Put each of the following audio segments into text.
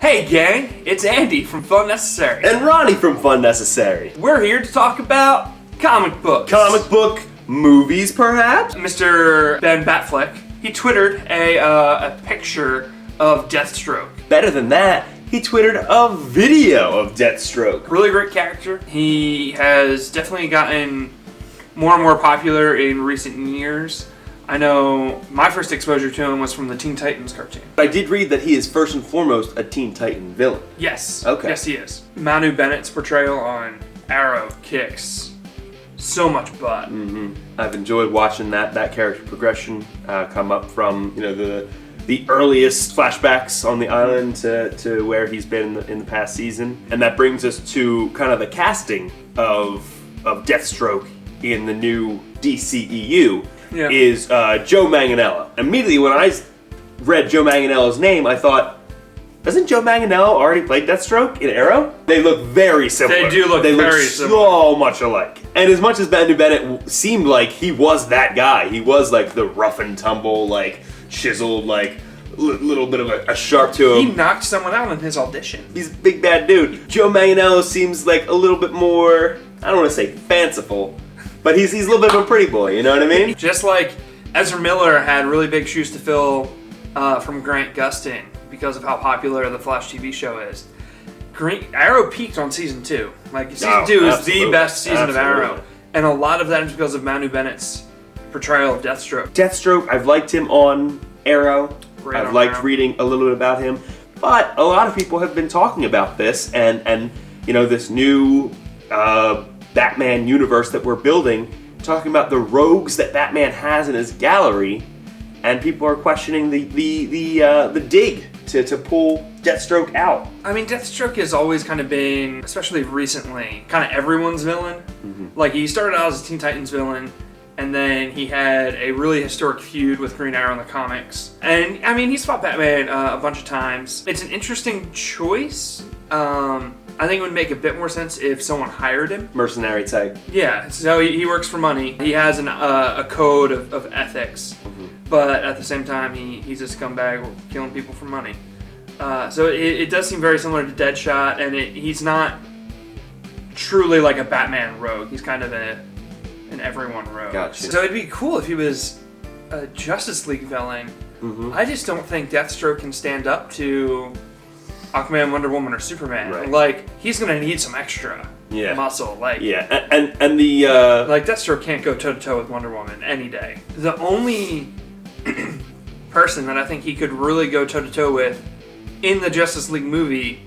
Hey gang, it's Andy from Funnecessary. And Ronnie from Funnecessary. We're here to talk about comic books. Comic book movies, perhaps? Mr. Ben Batfleck, he twittered a picture of Deathstroke. Better than that, he twittered a video of Deathstroke. Really great character. He has definitely gotten more and more popular in recent years. I know my first exposure to him was from the Teen Titans cartoon. I did read that he is first and foremost a Teen Titan villain. Yes. Okay. Yes, he is. Manu Bennett's portrayal on Arrow kicks so much butt. Mm-hmm. I've enjoyed watching that character progression come up from the earliest flashbacks on the island to where he's been in the past season, and that brings us to kind of the casting of Deathstroke in the new DCEU. Yeah. Is Joe Manganiello. Immediately when I read Joe Manganiello's name, I thought, doesn't Joe Manganiello already play Deathstroke in Arrow? They look very similar. They do look very similar. So much alike. And as much as Manu Bennett seemed like he was that guy, he was like the rough and tumble, like chiseled, like little bit of a sharp to him. He knocked someone out in his audition. He's a big bad dude. Joe Manganiello seems like a little bit more, I don't want to say fanciful, but he's a little bit of a pretty boy, you know what I mean? Just like Ezra Miller had really big shoes to fill from Grant Gustin because of how popular the Flash TV show is. Arrow peaked on season 2. Like season 2 is the best season of Arrow, and a lot of that is because of Manu Bennett's portrayal of Deathstroke. Deathstroke, I've liked him on Arrow. I've liked reading a little bit about him, but a lot of people have been talking about this and you know, this new Batman universe that we're building, talking about the rogues that Batman has in his gallery, and people are questioning the dig to pull Deathstroke out. I mean, Deathstroke has always kind of been, especially recently, kind of everyone's villain. Mm-hmm. Like, he started out as a Teen Titans villain, and then he had a really historic feud with Green Arrow in the comics. And, I mean, he's fought Batman a bunch of times. It's an interesting choice. I think it would make a bit more sense if someone hired him. Mercenary type. Yeah, so he works for money. He has a code of ethics, but at the same time, he's a scumbag killing people for money. So it does seem very similar to Deadshot, and he's not truly like a Batman rogue. He's kind of an everyone rogue. Gotcha. So it'd be cool if he was a Justice League villain. Mm-hmm. I just don't think Deathstroke can stand up to Aquaman, Wonder Woman, or Superman. Right. Like, he's gonna need some extra muscle. Like, yeah, and the like Deathstroke can't go toe to toe with Wonder Woman any day. The only person that I think he could really go toe to toe with in the Justice League movie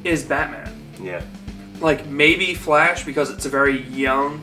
is Batman. Yeah. Like, maybe Flash, because it's a very young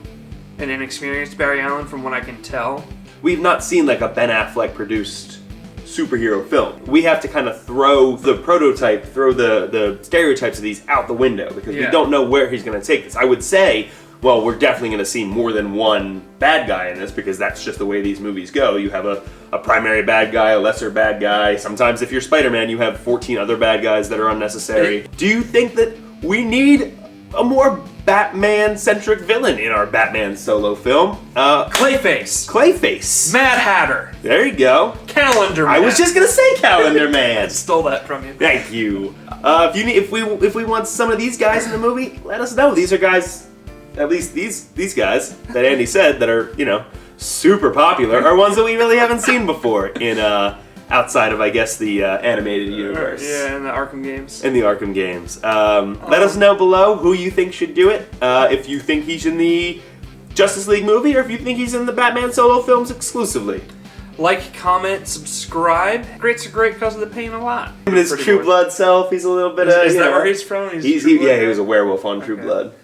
and inexperienced Barry Allen, from what I can tell. We've not seen like a Ben Affleck produced superhero film. We have to kind of throw the prototype, throw the stereotypes of these out the window, because we don't know where he's going to take this. I would say, well, we're definitely going to see more than one bad guy in this, because that's just the way these movies go. You have a primary bad guy, a lesser bad guy. Sometimes if you're Spider-Man, you have 14 other bad guys that are unnecessary. Do you think that we need a more Batman-centric villain in our Batman solo film? Clayface. Mad Hatter. There you go. Calendar Man. I was just gonna say Calendar Man. Stole that from you. Thank you. If we want some of these guys in the movie, let us know. These are guys, at least these guys that Andy said that are, you know, super popular, are ones that we really haven't seen before in outside of, I guess, the animated universe. Yeah, in the Arkham games. In the Arkham games. Let us know below who you think should do it. If you think he's in the Justice League movie, or if you think he's in the Batman solo films exclusively. Like, comment, subscribe. Greats are great because of the pain a lot. In his True Blood self, he's a little bit Is that where he's from? He was a werewolf on True Blood.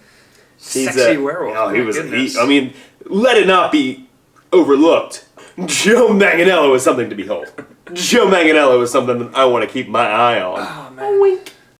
Sexy werewolf. Oh, I mean, let it not be overlooked. Joe Manganiello is something to behold. Joe Manganiello is something that I want to keep my eye on. Oh, man. Wink.